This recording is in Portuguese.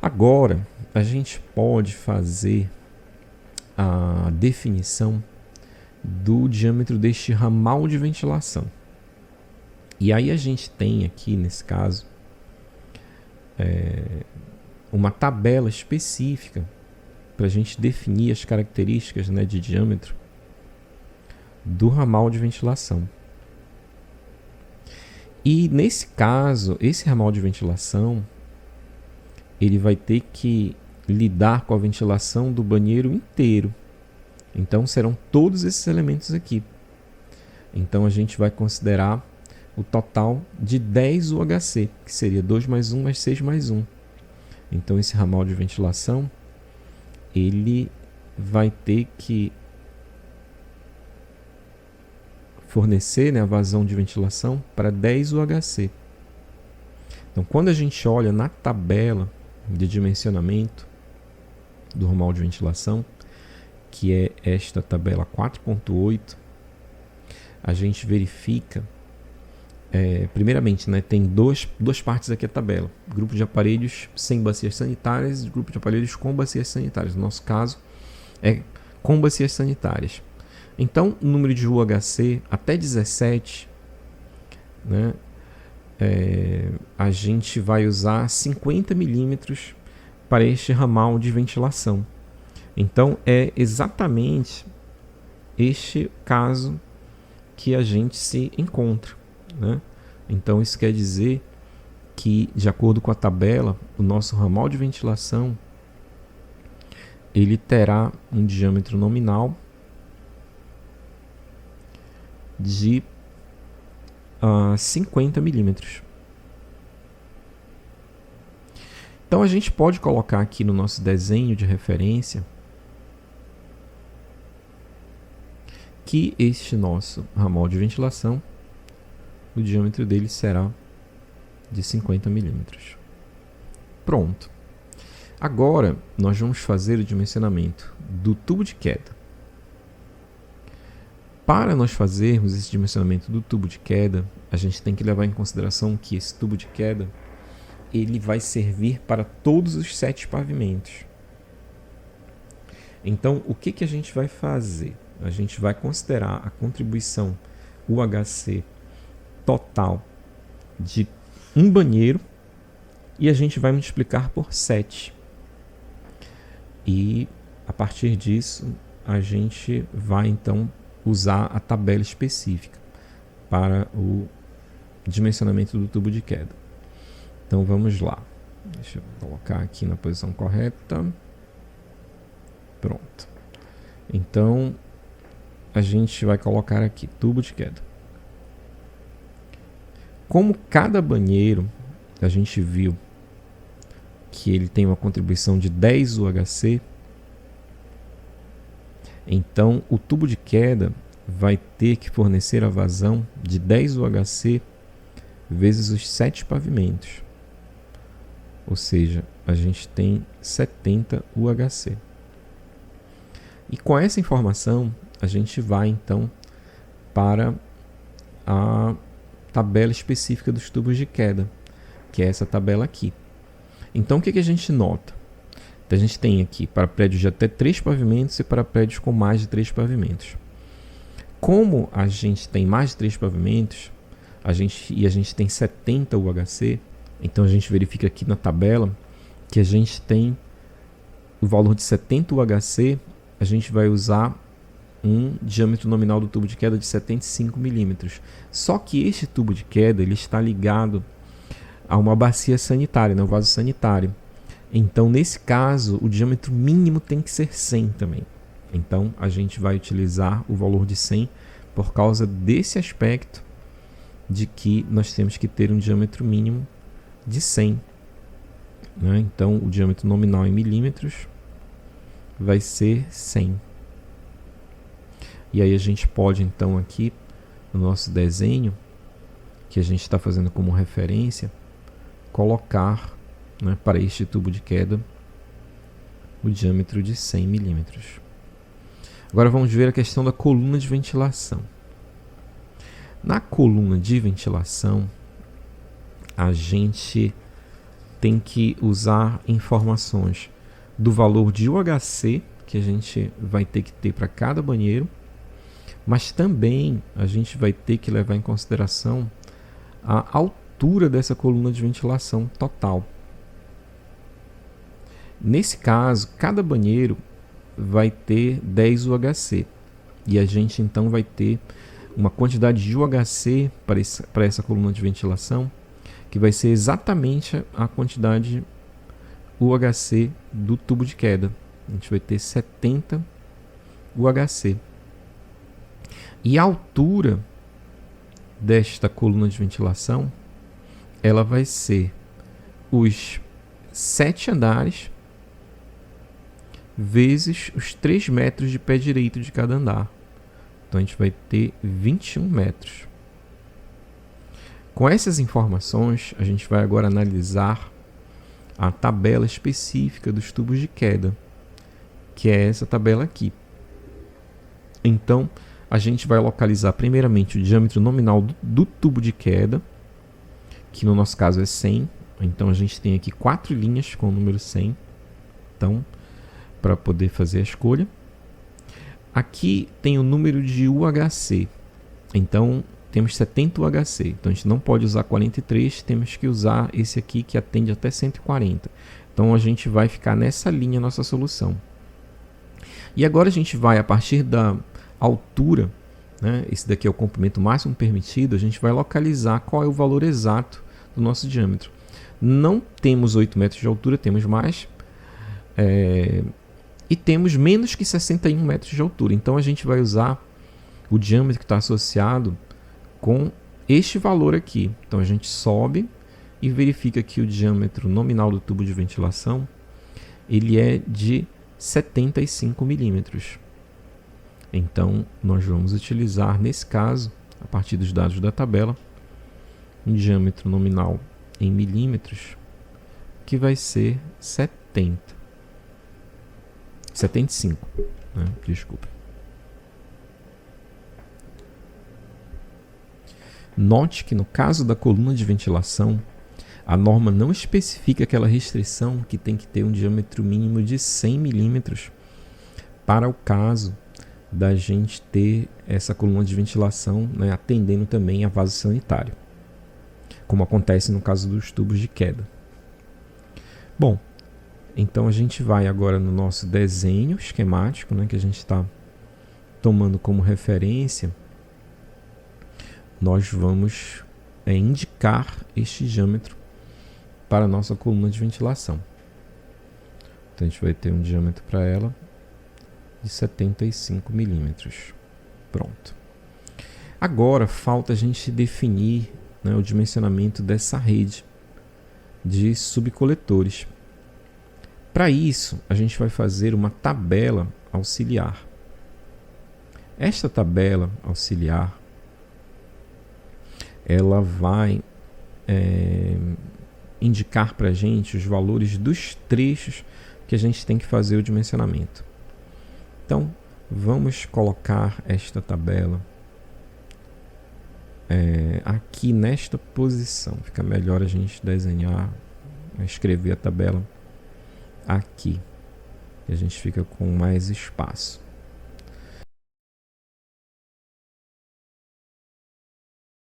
Agora, a gente pode fazer a definição do diâmetro deste ramal de ventilação. E aí a gente tem aqui, nesse caso, uma tabela específica para a gente definir as características, né, de diâmetro do ramal de ventilação. E nesse caso, esse ramal de ventilação, ele vai ter que lidar com a ventilação do banheiro inteiro. Então serão todos esses elementos aqui. Então a gente vai considerar o total de 10 UHC, que seria 2 mais 1 mais 6 mais 1. Então esse ramal de ventilação, ele vai ter que fornecer, né, a vazão de ventilação para 10 UHC. Então quando a gente olha na tabela de dimensionamento do ramal de ventilação, que é esta tabela 4.8, a gente verifica, primeiramente, né, tem duas partes aqui a tabela: grupo de aparelhos sem bacias sanitárias e grupo de aparelhos com bacias sanitárias. No nosso caso, é com bacias sanitárias. Então, o número de UHC até 17, né, a gente vai usar 50 milímetros para este ramal de ventilação. Então, é exatamente este caso que a gente se encontra, né? Então, isso quer dizer que, de acordo com a tabela, o nosso ramal de ventilação, ele terá um diâmetro nominal de 50 milímetros. Então a gente pode colocar aqui no nosso desenho de referência que este nosso ramal de ventilação, o diâmetro dele será de 50 milímetros. Pronto. Agora nós vamos fazer o dimensionamento do tubo de queda. Para nós fazermos esse dimensionamento do tubo de queda, a gente tem que levar em consideração que esse tubo de queda, ele vai servir para todos os 7 pavimentos. Então, o que a gente vai fazer? A gente vai considerar a contribuição UHC total de um banheiro e a gente vai multiplicar por 7. E, a partir disso, a gente vai, então, usar a tabela específica para o dimensionamento do tubo de queda. Então vamos lá. Deixa eu colocar aqui na posição correta. Pronto. Então a gente vai colocar aqui tubo de queda. Como cada banheiro, a gente viu que ele tem uma contribuição de 10 UHC, então o tubo de queda vai ter que fornecer a vazão de 10 UHC vezes os 7 pavimentos. Ou seja, a gente tem 70 UHC. E com essa informação, a gente vai então para a tabela específica dos tubos de queda, que é essa tabela aqui. Então o que a gente nota? A gente tem aqui para prédios de até 3 pavimentos e para prédios com mais de 3 pavimentos. Como a gente tem mais de 3 pavimentos, a gente tem 70 UHC, então a gente verifica aqui na tabela que a gente tem o valor de 70 UHC, a gente vai usar um diâmetro nominal do tubo de queda de 75 milímetros. Só que este tubo de queda, ele está ligado a uma bacia sanitária, um vaso sanitário. Então, nesse caso, o diâmetro mínimo tem que ser 100 também. Então, a gente vai utilizar o valor de 100 por causa desse aspecto de que nós temos que ter um diâmetro mínimo de 100. Né? Então, o diâmetro nominal em milímetros vai ser 100. E aí a gente pode, então, aqui no nosso desenho, que a gente está fazendo como referência, colocar, né, para este tubo de queda o diâmetro de 100 milímetros. Agora vamos ver a questão da coluna de ventilação. Na coluna de ventilação, a gente tem que usar informações do valor de UHC que a gente vai ter que ter para cada banheiro, mas também a gente vai ter que levar em consideração a altura dessa coluna de ventilação total. Nesse caso, cada banheiro vai ter 10 UHC e a gente então vai ter uma quantidade de UHC para essa coluna de ventilação que vai ser exatamente a quantidade UHC do tubo de queda. A gente vai ter 70 UHC. E a altura desta coluna de ventilação, ela vai ser os 7 andares vezes os 3 metros de pé direito de cada andar. Então a gente vai ter 21 metros. Com essas informações, a gente vai agora analisar a tabela específica dos tubos de queda, que é essa tabela aqui. Então, a gente vai localizar primeiramente o diâmetro nominal do tubo de queda, que no nosso caso é 100. Então, a gente tem aqui 4 linhas com o número 100. Então, para poder fazer a escolha. Aqui tem o número de UHC. Então, temos 70 UHC. Então, a gente não pode usar 43, temos que usar esse aqui que atende até 140. Então, a gente vai ficar nessa linha nossa solução. E agora a gente vai, a partir da altura, né, esse daqui é o comprimento máximo permitido, a gente vai localizar qual é o valor exato do nosso diâmetro. Não temos 8 metros de altura, temos mais. E temos menos que 61 metros de altura. Então a gente vai usar o diâmetro que está associado com este valor aqui. Então a gente sobe e verifica que o diâmetro nominal do tubo de ventilação ele é de 75 milímetros. Então nós vamos utilizar, nesse caso, a partir dos dados da tabela, um diâmetro nominal em milímetros que vai ser 75, né? Desculpa. Note que no caso da coluna de ventilação, a norma não especifica aquela restrição que tem que ter um diâmetro mínimo de 100 milímetros para o caso da gente ter essa coluna de ventilação, né, atendendo também a vaso sanitário, como acontece no caso dos tubos de queda. Bom, então a gente vai agora no nosso desenho esquemático, né, que a gente está tomando como referência. Nós vamos indicar este diâmetro para a nossa coluna de ventilação. Então a gente vai ter um diâmetro para ela de 75 milímetros. Pronto. Agora falta a gente definir, né, o dimensionamento dessa rede de subcoletores. Para isso, a gente vai fazer uma tabela auxiliar. Esta tabela auxiliar, ela vai indicar para a gente os valores dos trechos que a gente tem que fazer o dimensionamento. Então, vamos colocar esta tabela aqui nesta posição. Fica melhor a gente desenhar, escrever a tabela aqui. E a gente fica com mais espaço.